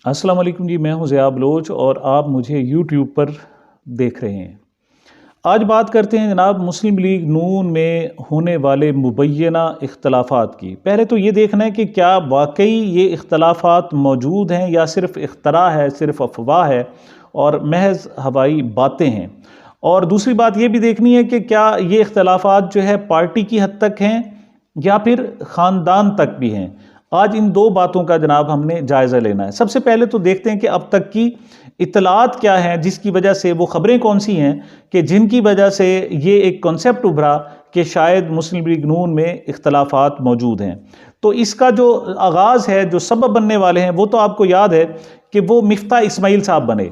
अस्सलाम वालेकुम जी, मैं हूं ज़िया बलोच और आप मुझे यूट्यूब पर देख रहे हैं। आज बात करते हैं जनाब मुस्लिम लीग नून में होने वाले मुबैना इख्तलाफात की। पहले तो ये देखना है कि क्या वाकई ये इख्तलाफात मौजूद हैं या सिर्फ़ इख्तरा है, सिर्फ़ अफवाह है और महज हवाई बातें हैं। और दूसरी बात ये भी देखनी है कि क्या ये इख्तलाफात जो है पार्टी की हद तक हैं या फिर ख़ानदान तक भी हैं। आज इन दो बातों का जनाब हमने जायज़ा लेना है। सबसे पहले तो देखते हैं कि अब तक की इत्तलात क्या हैं, जिसकी वजह से वो ख़बरें कौन सी हैं कि जिनकी वजह से ये एक कॉन्सेप्ट उभरा कि शायद मुस्लिम लीग नून में इख्तलाफात मौजूद हैं। तो इसका जो आगाज़ है, जो सबब बनने वाले हैं, वो तो आपको याद है कि वो मिफ्ता इस्माइल साहब बने।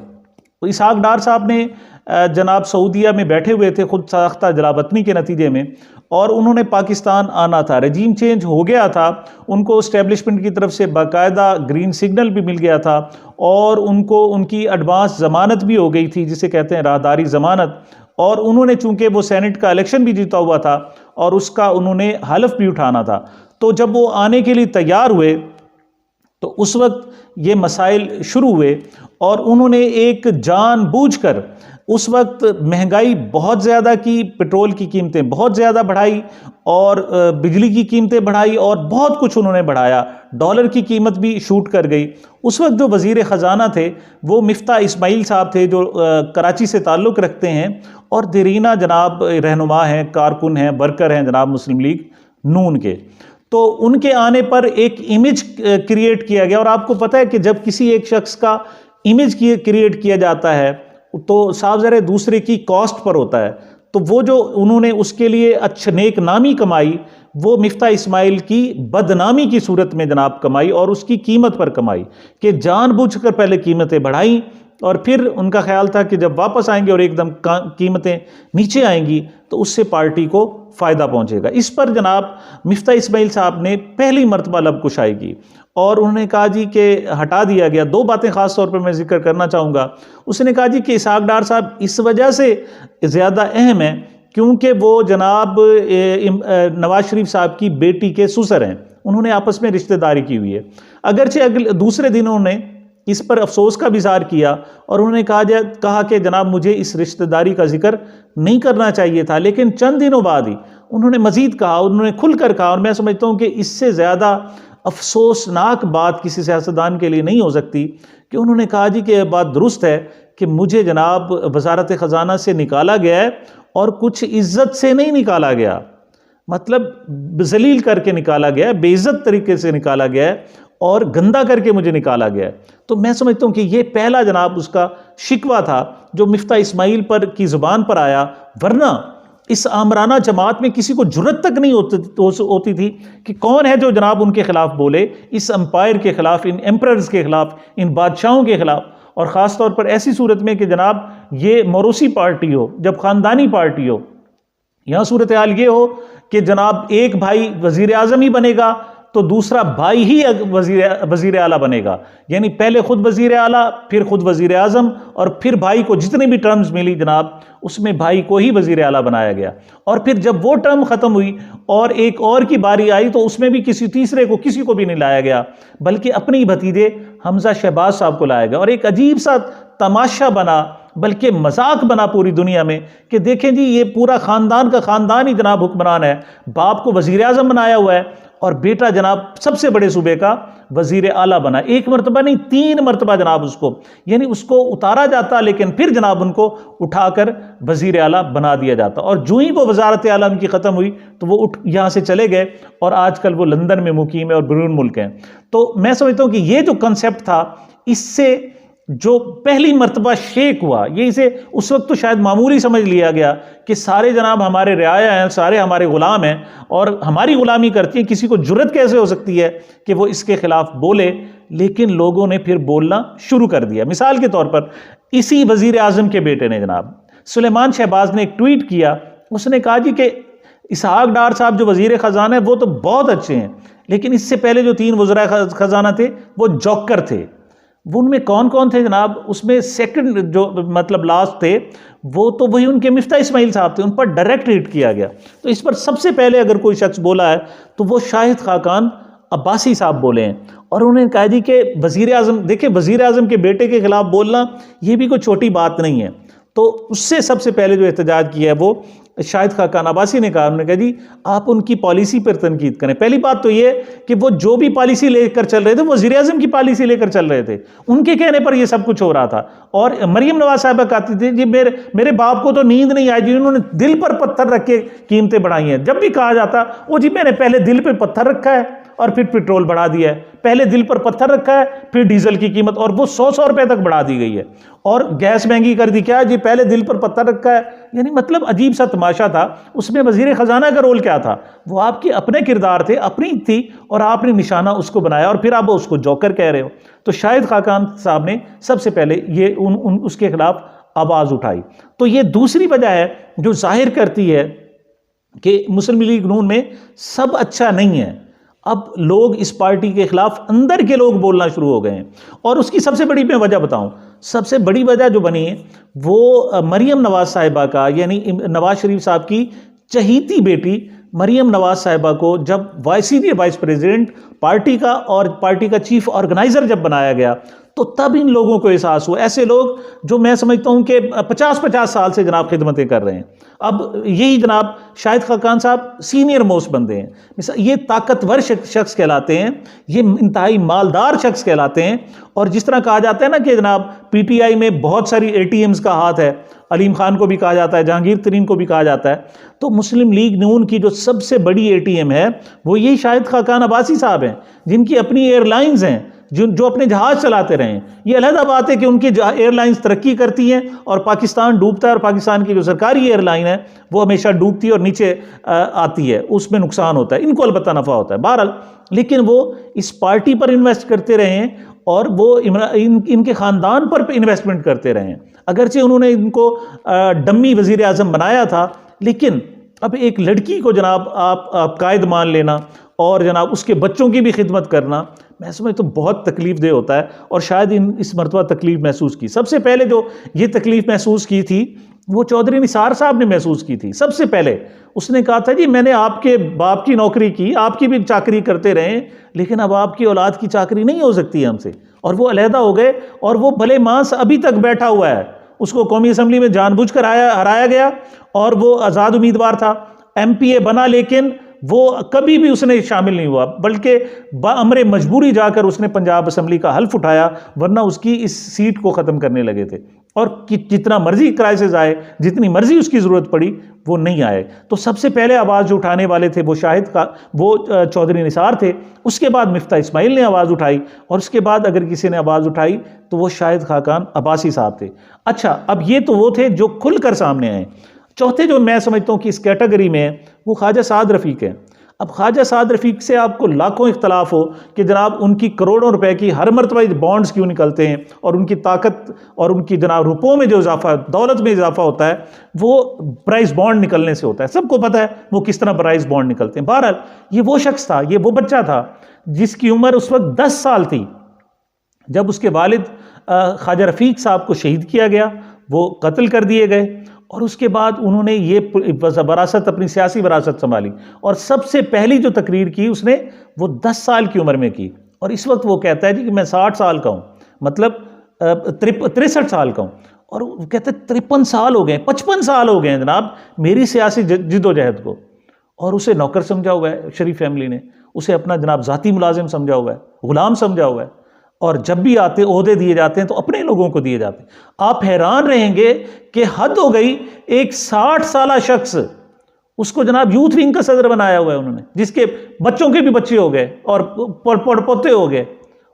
तो इसहाक डार साहब ने जनाब सऊदीया में बैठे हुए थे खुद साख्ता जलावतनी के नतीजे में, और उन्होंने पाकिस्तान आना था, रजीम चेंज हो गया था, उनको इस्टेब्लिशमेंट की तरफ से बाकायदा ग्रीन सिग्नल भी मिल गया था और उनको उनकी एडवांस ज़मानत भी हो गई थी, जिसे कहते हैं राहदारी ज़मानत। और उन्होंने चूंकि वो सेनेट का इलेक्शन भी जीता हुआ था और उसका उन्होंने हलफ भी उठाना था, तो जब वो आने के लिए तैयार हुए तो उस वक्त ये मसाइल शुरू हुए और उन्होंने एक जानबूझकर उस वक्त महंगाई बहुत ज़्यादा की, पेट्रोल की कीमतें बहुत ज़्यादा बढ़ाई और बिजली की कीमतें बढ़ाई और बहुत कुछ उन्होंने बढ़ाया। डॉलर की कीमत भी शूट कर गई। उस वक्त जो वज़ीर ख़जाना थे वो मिफ्ता इस्माइल साहब थे, जो कराची से ताल्लुक़ रखते हैं और देरीना जनाब रहनुमा हैं, कारकुन हैं, वर्कर हैं जनाब मुस्लिम लीग नून के। तो उनके आने पर एक इमेज क्रिएट किया गया, और आपको पता है कि जब किसी एक शख्स का इमेज क्रिएट किया जाता है तो साफ ज़रा दूसरे की कॉस्ट पर होता है। तो वो जो उन्होंने उसके लिए अच्छ नेक नामी कमाई, वो मिफ्ता इस्माइल की बदनामी की सूरत में जनाब कमाई और उसकी कीमत पर कमाई कि जानबूझकर पहले कीमतें बढ़ाई और फिर उनका ख्याल था कि जब वापस आएंगे और एकदम कीमतें नीचे आएंगी तो उससे पार्टी को फ़ायदा पहुंचेगा। इस पर जनाब मिफ्ता इस्माइल साहब ने पहली मरतबा लबकुशाई की और उन्होंने कहा जी कि हटा दिया गया। दो बातें ख़ास तौर पर मैं जिक्र करना चाहूँगा। उसने कहा जी कि इसहाक डार साहब इस वजह से ज़्यादा अहम है क्योंकि वो जनाब नवाज शरीफ साहब की बेटी के ससुर हैं, उन्होंने आपस में रिश्तेदारी की हुई है। अगरचे अगले दूसरे दिन उन्होंने इस पर अफसोस का भी इज़हार किया और उन्होंने कहा कि जनाब मुझे इस रिश्तेदारी का जिक्र नहीं करना चाहिए था, लेकिन चंद दिनों बाद ही उन्होंने मज़ीद कहा, उन्होंने खुलकर कहा। और मैं समझता हूँ कि इससे ज़्यादा अफसोसनाक बात किसी सियासतदान के लिए नहीं हो सकती कि उन्होंने कहा जी कि यह बात दुरुस्त है कि मुझे जनाब वजारत ख़जाना से निकाला गया है और कुछ इज़्ज़त से नहीं निकाला गया, मतलब जलील करके निकाला गया है, बेइज्जत तरीके से निकाला गया है और गंदा करके मुझे निकाला गया है। तो मैं समझता हूँ कि ये पहला जनाब उसका शिकवा था जो मिफ्ता इस्माइल पर की ज़ुबान पर आया, वरना इस आमराना जमात में किसी को जुर्रत तक नहीं होती थी कि कौन है जो जनाब उनके खिलाफ बोले, इस एम्पायर के खिलाफ, इन एम्परर्स के खिलाफ, इन बादशाहों के खिलाफ। और ख़ास तौर पर ऐसी सूरत में कि जनाब ये मौरूसी पार्टी हो, जब ख़ानदानी पार्टी हो। यहाँ सूरत हाल ये हो कि जनाब एक भाई वज़ीर आज़म ही बनेगा तो दूसरा भाई ही वज़ीर आला बनेगा, यानी पहले खुद वज़ीर आला, फिर खुद वज़ीर आज़म और फिर भाई को जितनी भी टर्म्स मिली जनाब उसमें भाई को ही वज़ीर आला बनाया गया। और फिर जब वो टर्म ख़त्म हुई और एक और की बारी आई तो उसमें भी किसी तीसरे को, किसी को भी नहीं लाया गया, बल्कि अपनी भतीजे हमजा शहबाज साहब को लाया गया। और एक अजीब सा तमाशा बना, बल्कि मजाक बना पूरी दुनिया में कि देखें जी ये पूरा ख़ानदान का ख़ानदान ही जनाब हुक्मरान है, बाप को वज़ीर आज़म बनाया हुआ है और बेटा जनाब सबसे बड़े सूबे का वज़ीर आला बना। एक मरतबा नहीं, 3 मरतबा जनाब उसको, यानी उसको उतारा जाता लेकिन फिर जनाब उनको उठाकर वज़ीर आला बना दिया जाता। और जो ही वो वज़ारत आला उनकी ख़त्म हुई तो वो उठ यहाँ से चले गए और आजकल वो लंदन में मुकीम है और बैरून मुल्क हैं। तो मैं समझता हूँ कि ये जो कंसेप्ट था, इससे जो पहली मर्तबा शेक हुआ, ये इसे उस वक्त तो शायद मामूली समझ लिया गया कि सारे जनाब हमारे रियाया हैं, सारे हमारे ग़ुलाम हैं और हमारी ग़ुलामी करती हैं, किसी को जुर्रत कैसे हो सकती है कि वो इसके ख़िलाफ़ बोले। लेकिन लोगों ने फिर बोलना शुरू कर दिया। मिसाल के तौर पर इसी वज़ीर आज़म के बेटे ने जनाब सुलेमान शहबाज ने एक ट्वीट किया। उसने कहा जी कि इसहाक डार साहब जो वज़ीर ख़जाना है वो तो बहुत अच्छे हैं, लेकिन इससे पहले जो 3 वज़ीर ख़जाना थे वो जोकर थे। वो उनमें कौन कौन थे जनाब, उसमें सेकंड जो मतलब लास्ट थे वो तो वही उनके मिफ्ता इस्माइल साहब थे, उन पर डायरेक्ट हिट किया गया। तो इस पर सबसे पहले अगर कोई शख्स बोला है तो वो शाहिद खाकान अब्बासी साहब बोले हैं, और उन्होंने कहा जी कि वज़ीर आज़म, देखिए वज़ीर आज़म के बेटे के ख़िलाफ़ बोलना ये भी कोई छोटी बात नहीं है। तो उससे सबसे पहले जो एहतजाज किया है वो शाहिद खाकान अब्बासी ने कहा। उन्होंने कहा जी आप उनकी पॉलिसी पर तनकीद करें। पहली बात तो ये कि वो जो भी पॉलिसी लेकर चल रहे थे वो वज़ीर आज़म की पॉलिसी लेकर चल रहे थे, उनके कहने पर ये सब कुछ हो रहा था। और मरियम नवाज साहिबा कहती थी जी मेरे बाप को तो नींद नहीं आई जी, उन्होंने दिल पर पत्थर रख के कीमतें बढ़ाई हैं। जब भी कहा जाता वो जी मैंने पहले दिल पर पत्थर रखा है और फिर पेट्रोल बढ़ा दिया है, पहले दिल पर पत्थर रखा है फिर डीजल की कीमत, और वो 100 रुपए तक बढ़ा दी गई है, और गैस महंगी कर दी। क्या जी पहले दिल पर पत्थर रखा है, यानी मतलब अजीब सा तमाशा था। उसमें वजीर खजाना का रोल क्या था? वो आपके अपने किरदार थे, अपनी थी, और आपने निशाना उसको बनाया और फिर आप उसको जोकर कह रहे हो। तो शाहिद खाकान साहब ने सबसे पहले ये उसके खिलाफ आवाज उठाई। तो ये दूसरी वजह है जो जाहिर करती है कि मुस्लिम लीग नून में सब अच्छा नहीं है। अब लोग इस पार्टी के खिलाफ अंदर के लोग बोलना शुरू हो गए हैं, और उसकी सबसे बड़ी मैं वजह बताऊं, सबसे बड़ी वजह जो बनी है वो मरियम नवाज साहिबा का, यानी नवाज शरीफ साहब की चहीती बेटी मरियम नवाज साहिबा को जब वाइस प्रेसिडेंट पार्टी का और पार्टी का चीफ ऑर्गेनाइजर जब बनाया गया, तो तब इन लोगों को एहसास हुआ। ऐसे लोग जो मैं समझता हूं कि 50-50 साल से जनाब खिदमतें कर रहे हैं, अब यही जनाब शाहिद खाकान साहब सीनियर मोस्ट बंदे हैं, ये ताकतवर शख्स कहलाते हैं, ये इंतहाई मालदार शख्स कहलाते हैं। और जिस तरह कहा जाता है ना कि जनाब पीटीआई में बहुत सारी एटीएम्स का हाथ है, अलीम खान को भी कहा जाता है, जहांगीर तरीन को भी कहा जाता है, तो मुस्लिम लीग नून की जो सबसे बड़ी एटीएम है वो यही शाहिद खाकान अब्बासी साहब हैं, जिनकी अपनी एयरलाइंस हैं, जो अपने जहाज चलाते रहे। ये अलग बात है कि उनकी एयरलाइंस तरक्की करती हैं और पाकिस्तान डूबता है, और पाकिस्तान की जो सरकारी एयरलाइन है वो हमेशा डूबती है और नीचे आती है, उसमें नुकसान होता है, इनको अलबत्ता नफ़ा होता है बहरहाल। लेकिन वो इस पार्टी पर इन्वेस्ट करते रहे हैं और वो इनके ख़ानदान पर इन्वेस्टमेंट करते रहे हैं। अगरचे उन्होंने इनको डम्मी वज़ीर आज़म बनाया था, लेकिन अब एक लड़की को जनाब आप कायद मान लेना और जनाब उसके बच्चों की भी खिदमत करना, मैं समझ तो बहुत तकलीफ दे होता है। और शायद इस मरतबा तकलीफ महसूस की, सबसे पहले जो ये तकलीफ महसूस की थी वो चौधरी निसार साहब ने महसूस की थी। सबसे पहले उसने कहा था जी मैंने आपके बाप की नौकरी की, आपकी भी चाकरी करते रहे, लेकिन अब आपकी औलाद की चाकरी नहीं हो सकती है हमसे। और वो अलहदा हो गए, और वो भले मांस अभी तक बैठा हुआ है, उसको कौमी असम्बली में जानबूझकर हराया गया, और वो आज़ाद उम्मीदवार था, एमपीए बना, लेकिन वो कभी भी उसने शामिल नहीं हुआ, बल्कि बाअमरे मजबूरी जाकर उसने पंजाब असम्बली का हल्फ उठाया, वरना उसकी इस सीट को ख़त्म करने लगे थे। और जितना मर्जी क्राइसिस आए, जितनी मर्जी उसकी ज़रूरत पड़ी, वो नहीं आए। तो सबसे पहले आवाज़ जो उठाने वाले थे वो चौधरी निसार थे, उसके बाद मिफ्ता इस्माइल ने आवाज़ उठाई, और उसके बाद अगर किसी ने आवाज़ उठाई तो वो शाहिद खाकान अब्बासी साहब थे। अच्छा, अब ये तो वो थे जो खुलकर सामने आए। चौथे जो मैं समझता हूँ कि इस कैटेगरी में है वो ख्वाजा साद रफ़ीक है। अब ख्वाजा साद रफ़ीक से आपको लाखों इख्तलाफ हो कि जनाब उनकी करोड़ों रुपए की हर मरतबा बॉन्ड्स क्यों निकलते हैं, और उनकी ताकत और उनकी जनाब रुपयों में जो इजाफा, दौलत में इजाफा होता है वो प्राइस बॉन्ड निकलने से होता है। सबको पता है वो किस तरह प्राइस बॉन्ड निकलते हैं। बहरहाल ये वो शख्स था, ये वो बच्चा था जिसकी उम्र उस वक्त 10 साल थी जब उसके वालिद ख्वाजा रफ़ीक साहब को शहीद किया गया, वो कत्ल कर दिए गए, और उसके बाद उन्होंने ये वरासत, अपनी सियासी वरासत संभाली, और सबसे पहली जो तकरीर की उसने वो 10 साल की उम्र में की। और इस वक्त वो कहता है जी कि मैं 60 साल का हूँ, मतलब 63 साल का हूँ, और वो कहते हैं 53 साल हो गए, 55 साल हो गए हैं जनाब मेरी सियासी जिद्दोजहद को। और उसे नौकर समझा हुआ है शरीफ फैमिली ने, उसे अपना जनाब ज़ाती मुलाजिम समझा हुआ है, गुलाम समझा हुआ है, और जब भी आते ओहदे दिए जाते हैं तो अपने लोगों को दिए जाते हैं। आप हैरान रहेंगे कि हद हो गई, एक 60 साल शख्स उसको जनाब यूथ विंग का सदर बनाया हुआ है उन्होंने, जिसके बच्चों के भी बच्चे हो गए और पोते हो गए,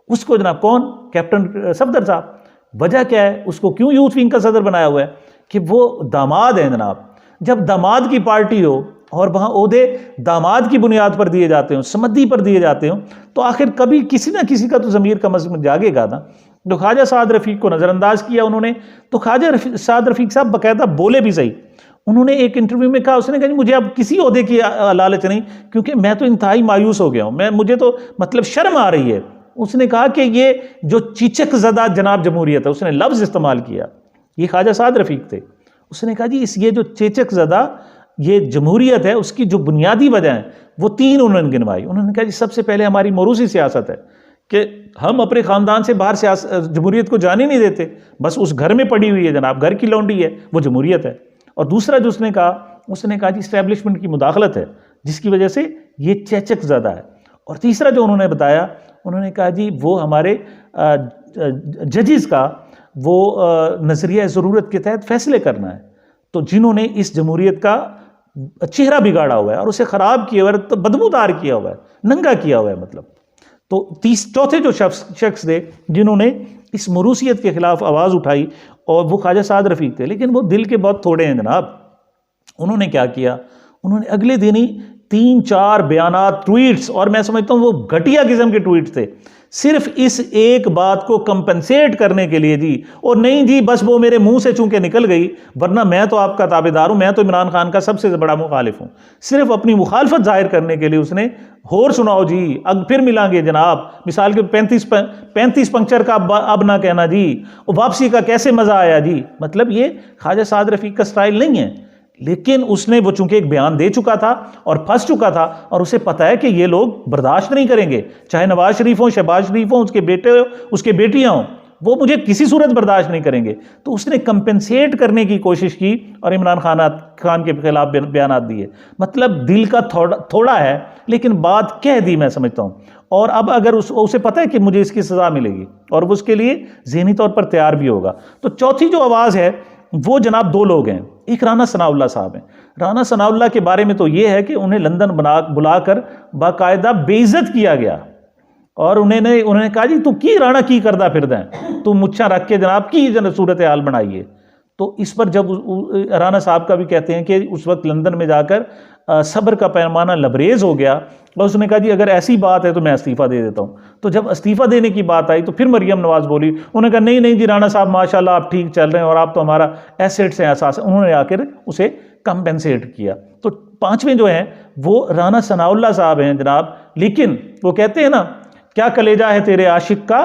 उसको जनाब कौन? कैप्टन सफदर साहब। वजह क्या है? उसको क्यों यूथ विंग का सदर बनाया हुआ है? कि वो दामाद है जनाब। जब दामाद की पार्टी हो और वहाँ ओहदे दामाद की बुनियाद पर दिए जाते हो, समधी पर दिए जाते हो, तो आखिर कभी किसी ना किसी का तो ज़मीर कम अज़ कम जागेगा ना। जो ख्वाजा साद रफ़ीक को नज़रअंदाज किया उन्होंने, तो ख्वाजा साद रफ़ीक साहब बाकायदा बोले भी सही। उन्होंने एक इंटरव्यू में कहा, उसने कहा मुझे अब किसी ओहदे की लालच नहीं, क्योंकि मैं तो इंतहाई मायूस हो गया हूँ, मुझे तो मतलब शर्म आ रही है। उसने कहा कि ये जो चीचक ज़दा जनाब जमहूरियत है, उसने लफ्ज़ इस्तेमाल किया, ये ख्वाजा साद रफ़ीक थे। उसने कहा जी ये जो चेचक ज़दा ये जमहूरियत है उसकी जो बुनियादी वजह है वो 3 उन्होंने गिनवाई। उन्होंने कहा जी सबसे पहले हमारी मोरूसी सियासत है कि हम अपने ख़ानदान से बाहर जमहूरियत को जाने नहीं देते, बस उस घर में पड़ी हुई है जनाब, घर की लौंडी है, वो जमहूरियत है। और दूसरा जो उसने कहा जी इस्टेब्लिशमेंट की मुदाखलत है जिसकी वजह से ये चेचक ज़्यादा है। और तीसरा जो उन्होंने बताया, उन्होंने कहा जी वो हमारे जजेस का वो नज़रिया ज़रूरत के तहत फ़ैसले करना है, तो जिन्होंने इस जमहूरियत का चेहरा बिगाड़ा हुआ है और उसे ख़राब किया हुआ है, तो बदबूदार किया हुआ है, नंगा किया हुआ है मतलब। तो चौथे जो शख्स थे जिन्होंने इस मरूसियत के ख़िलाफ़ आवाज़ उठाई और वो ख्वाजा साद रफ़ीक थे, लेकिन वो दिल के बहुत थोड़े हैं जनाब। उन्होंने क्या किया, उन्होंने अगले दिन ही 3-4 बयानात, ट्वीट्स, और मैं समझता हूँ वो घटिया किस्म के ट्वीट्स थे, सिर्फ इस एक बात को कंपनसेट करने के लिए जी, और नहीं जी बस वो मेरे मुंह से चूंकि निकल गई, वरना मैं तो आपका ताबेदार हूं, मैं तो इमरान खान का सबसे बड़ा मुखालिफ हूं। सिर्फ अपनी मुखालफत जाहिर करने के लिए उसने होर सुनाओ जी, अब फिर मिलांगे जनाब, मिसाल के 35 पंक्चर का अब ना कहना जी, और वापसी का कैसे मजा आया जी। मतलब ये ख्वाजा साद रफ़ीक का स्टाइल नहीं है, लेकिन उसने वो चूंकि एक बयान दे चुका था और फंस चुका था, और उसे पता है कि ये लोग बर्दाश्त नहीं करेंगे, चाहे नवाज शरीफ हो, शहबाज शरीफ हो, उसके बेटे हो, उसके बेटियां हो, वो मुझे किसी सूरत बर्दाश्त नहीं करेंगे। तो उसने कंपेंसेट करने की कोशिश की और इमरान खान के खिलाफ बयान दिए। मतलब दिल का थोड़ा है लेकिन बात कह दी, मैं समझता हूँ। और अब अगर उसे पता है कि मुझे इसकी सज़ा मिलेगी और वो उसके लिए ज़हनी तौर पर तैयार भी होगा। तो चौथी जो आवाज़ है वो जनाब 2 लोग हैं, एक राना सनाउल्लाह साहब हैं। राना सनाउल्लाह के बारे में तो ये है कि उन्हें लंदन बुलाकर बाकायदा बेइज्जत किया गया और उन्होंने कहा जी तू की राना की करदा फिरदा है, तू मुच्छा रख के जनाब की सूरत हाल बनाइए। तो इस पर जब राना साहब का भी कहते हैं कि उस वक्त लंदन में जाकर सब्र का पैमाना लबरेज हो गया और उसने कहा जी अगर ऐसी बात है तो मैं इस्तीफ़ा दे देता हूँ। तो जब इस्तीफ़ा देने की बात आई तो फिर मरियम नवाज़ बोली, उन्होंने कहा नहीं जी राना साहब माशाल्लाह आप ठीक चल रहे हैं और आप तो हमारा एसेट्स हैं, एहसास है। उन्होंने आकर उसे कंपेंसेट किया। तो 5वें जो हैं वो राना सनाउल्लाह साहब हैं जनाब, लेकिन वो कहते हैं ना क्या कलेजा है तेरे आशिक का,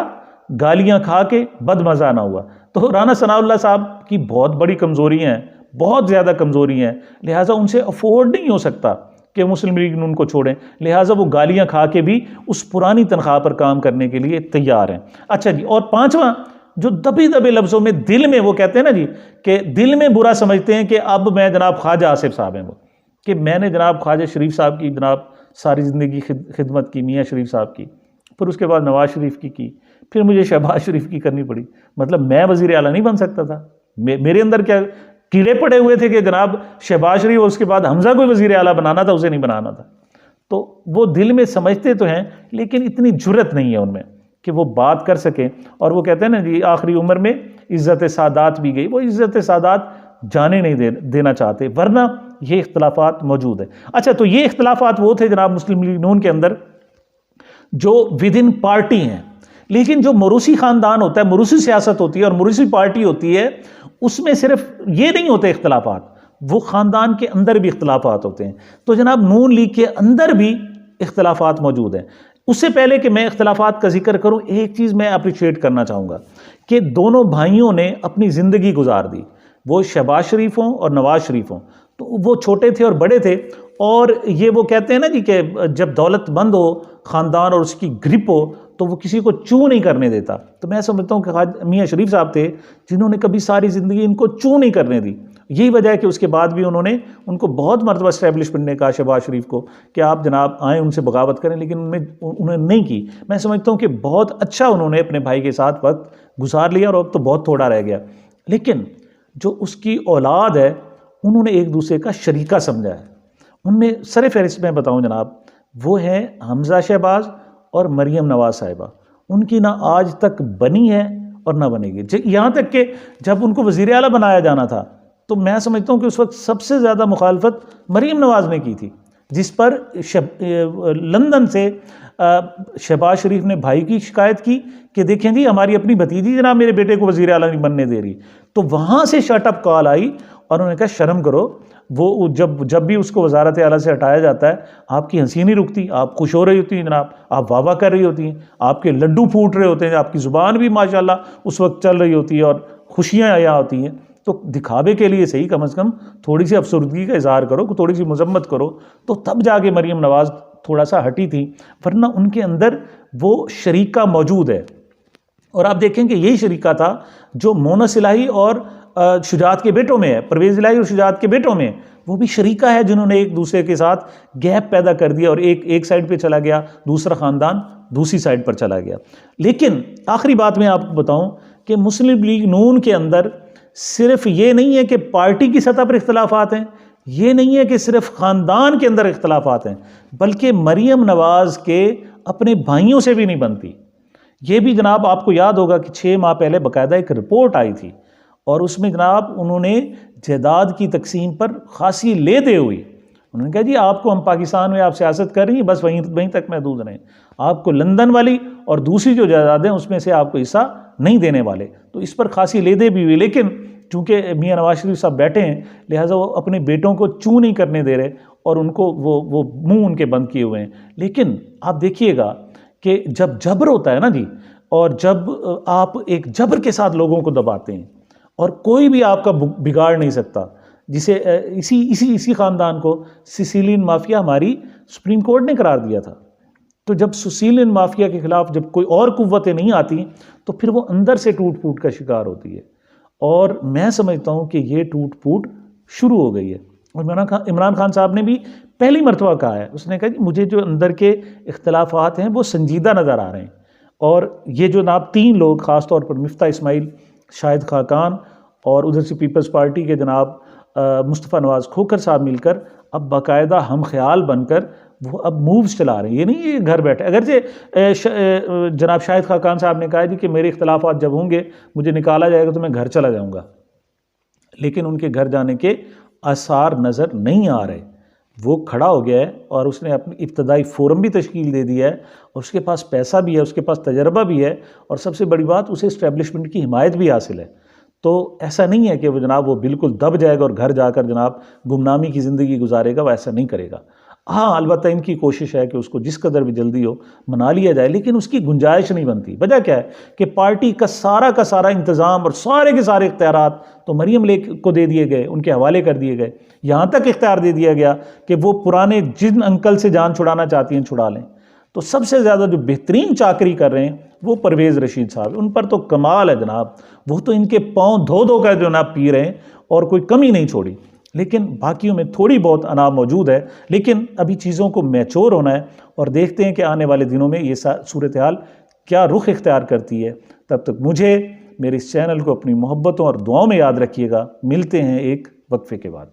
गालियाँ खा के बदमज़ा ना हुआ। तो राना सनाउल्लाह साहब की बहुत बड़ी कमज़ोरी हैं, बहुत ज़्यादा कमज़ोरी हैं, लिहाजा उनसे अफोर्ड नहीं हो सकता कि मुस्लिम लीग उनको छोड़ें, लिहाजा वो गालियाँ खा के भी उस पुरानी तनख्वाह पर काम करने के लिए तैयार हैं। अच्छा जी, और 5वां जो दबे दबे लफ्ज़ों में दिल में वो कहते हैं ना जी कि दिल में बुरा समझते हैं कि अब मैं जनाब ख्वाजा आसिफ साहब हैं वो, कि मैंने जनाब ख्वाजा शरीफ साहब की जनाब सारी ज़िंदगी खिदमत की, मियाँ शरीफ साहब की, फिर उसके बाद नवाज शरीफ की, फिर मुझे शहबाज शरीफ की करनी पड़ी। मतलब मैं वज़ीर आला नहीं बन सकता था, मेरे अंदर क्या कीड़े पड़े हुए थे कि जनाब शहबाज शरीफ और उसके बाद हमजा को वज़ीर आला बनाना था, उसे नहीं बनाना था। तो वो दिल में समझते तो हैं लेकिन इतनी जुर्रत नहीं है उनमें कि वो बात कर सकें। और वो कहते हैं ना जी आखिरी उम्र में इज़्ज़त सादात भी गई, वो इज़्ज़त सादात जाने नहीं देना चाहते, वरना ये इख्तलाफात मौजूद है। अच्छा, तो ये इख्तलाफात वो थे जनाब मुस्लिम लीग नून के अंदर जो विद इन पार्टी हैं, लेकिन जो मरूसी ख़ानदान होता है, मरूसी सियासत होती है और मरूसी पार्टी होती है, उसमें सिर्फ ये नहीं होते इख्तलाफात, वो ख़ानदान के अंदर भी इख्तलाफात होते हैं। तो जनाब नून लीग के अंदर भी इख्तलाफात मौजूद हैं। उससे पहले कि मैं इख्तलाफात का जिक्र करूं, एक चीज़ मैं अप्रिशिएट करना चाहूँगा कि दोनों भाइयों ने अपनी ज़िंदगी गुजार दी, वो शहबाज शरीफ हों और नवाज शरीफ हों। तो वो छोटे थे और बड़े थे, और ये वो कहते हैं ना जी कि जब दौलतमंद हो ख़ानदान और उसकी ग्रिप हो तो वो किसी को चू नहीं करने देता। तो मैं समझता हूँ कि मियाँ शरीफ साहब थे जिन्होंने कभी सारी ज़िंदगी इनको चू नहीं करने दी। यही वजह है कि उसके बाद भी उनको बहुत मरतबा इस्टेब्लिशमेंट ने कहा शहबाज शरीफ को कि आप जनाब आएँ उनसे बगावत करें, लेकिन उन्होंने नहीं की। मैं समझता हूँ कि बहुत अच्छा उन्होंने अपने भाई के साथ वक्त गुजार लिया और अब तो बहुत थोड़ा रह गया। लेकिन जो उसकी औलाद है उन्होंने एक दूसरे का शरीका समझा है। उनमें सर फहरिस्त में बताऊँ जनाब, वो है हमजा शहबाज और मरियम नवाज साहिबा। उनकी ना आज तक बनी है और ना बनेगी। यहाँ तक कि जब उनको वज़ीर आला बनाया जाना था तो मैं समझता हूँ कि उस वक्त सबसे ज़्यादा मुखालफत मरियम नवाज़ ने की थी, जिस पर लंदन से शहबाज शरीफ ने भाई की शिकायत की कि देखें जी हमारी अपनी भतीजी जनाब मेरे बेटे को वज़ीर आला नहीं बनने दे रही। तो वहाँ से शटअप कॉल आई और उन्होंने कहा शर्म करो, वो जब भी उसको वजारत आला से हटाया जाता है आपकी हंसी नहीं रुकती, आप खुश हो रही होती हैं जनाब, आप वाह वाह कर रही होती हैं, आपके लड्डू फूट रहे होते हैं, आपकी ज़ुबान भी माशाल्लाह उस वक्त चल रही होती है और खुशियाँ आया होती हैं। तो दिखावे के लिए सही, कम से कम थोड़ी सी अफसरदगी का इजहार करो, थोड़ी सी मजम्मत करो, तो तब जाके मरीम नवाज़ थोड़ा सा हटी थी, वरना उनके अंदर वो शरीका मौजूद है। और आप देखेंगे यही शरीका था जो मोनस इलाही और शुजात के बेटों में है, परवेज़ इलाही और शुजात के बेटों में, वो भी शरीका है जिन्होंने एक दूसरे के साथ गैप पैदा कर दिया और एक साइड पे चला गया, दूसरा ख़ानदान दूसरी साइड पर चला गया। लेकिन आखिरी बात मैं आपको बताऊं कि मुस्लिम लीग नून के अंदर सिर्फ ये नहीं है कि पार्टी की सतह पर इख्तलाफात हैं, ये नहीं है कि सिर्फ ख़ानदान के अंदर इख्तलाफात हैं, बल्कि मरीम नवाज़ के अपने भाइयों से भी नहीं बनती। ये भी जनाब आपको याद होगा कि 6 माह पहले बाकायदा एक रिपोर्ट आई थी और उसमें जनाब उन्होंने जायदाद की तकसीम पर खासी ले दे हुई, उन्होंने कहा जी आपको हम पाकिस्तान में आप सियासत कर रही हैं, बस वहीं तक महदूद रहें, आपको लंदन वाली और दूसरी जो जायदादें उसमें से आपको हिस्सा नहीं देने वाले। तो इस पर खासी ले दे भी हुई, लेकिन चूँकि मियाँ नवाज शरीफ साहब बैठे हैं लिहाजा वो अपने बेटों को चू नहीं करने दे रहे और उनको वो मुँह उनके बंद किए हुए हैं। लेकिन आप देखिएगा कि जब जबर होता है ना जी, और जब आप एक जबर के साथ लोगों को दबाते हैं और कोई भी आपका बिगाड़ नहीं सकता, जिसे इसी ख़ानदान को सिसिलियन माफिया हमारी सुप्रीम कोर्ट ने करार दिया था। तो जब सिसिलियन माफिया के खिलाफ जब कोई और कुव्वतें नहीं आती तो फिर वो अंदर से टूट फूट का शिकार होती है, और मैं समझता हूँ कि ये टूट फूट शुरू हो गई है। और इमरान खान साहब ने भी पहली मरतबा कहा है, उसने कहा कि मुझे जो अंदर के इख्तलाफात हैं वो संजीदा नज़र आ रहे हैं, और ये जो जनाब 3 लोग ख़ास तौर पर मिफ्ता इस्माइल, शाहिद खाकान और उधर से पीपल्स पार्टी के जनाब मुस्तफ़ा नवाज़ खोखर साहब मिलकर अब बाकायदा हम ख्याल बनकर वो अब मूव्स चला रहे हैं। ये नहीं ये घर बैठे, अगर से जनाब शाहिद खाकान साहब ने कहा जी कि मेरे इख्तलाफात जब होंगे मुझे निकाला जाएगा तो मैं घर चला जाऊँगा, लेकिन उनके घर जाने के आसार नज़र नहीं आ रहे। वो खड़ा हो गया है और उसने अपनी इब्तदाई फ़ोरम भी तश्कील दे दिया है, और उसके पास पैसा भी है, उसके पास तजर्बा भी है, और सबसे बड़ी बात उसे इस्टेब्लिशमेंट की हिमायत भी हासिल है। तो ऐसा नहीं है कि वो जनाब वो बिल्कुल दब जाएगा और घर जाकर जनाब गुमनामी की ज़िंदगी गुजारेगा, वो ऐसा नहीं करेगा। हाँ, अलबत्ता इनकी कोशिश है कि उसको जिस कदर भी जल्दी हो मना लिया जाए, लेकिन उसकी गुंजाइश नहीं बनती। वजह क्या है कि पार्टी का सारा इंतज़ाम और सारे के सारे इख्तियारात तो मरीम लेक को दे दिए गए, उनके हवाले कर दिए गए। यहाँ तक इख्तियार दे दिया गया कि वो पुराने जिन अंकल से जान छुड़ाना चाहती हैं छुड़ा लें। तो सबसे ज़्यादा जो बेहतरीन चाकरी कर रहे हैं वो परवेज़ रशीद साहब, उन पर तो कमाल है जनाब, वो तो इनके पाँव धो धो कर जो ना पी रहे हैं और कोई कमी नहीं छोड़ी। लेकिन बाकियों में थोड़ी बहुत अना मौजूद है, लेकिन अभी चीज़ों को मैच्योर होना है और देखते हैं कि आने वाले दिनों में ये सूरत हाल क्या रुख इख्तियार करती है। तब तक मुझे मेरे इस चैनल को अपनी मोहब्बतों और दुआओं में याद रखिएगा। मिलते हैं एक वक्फे के बाद।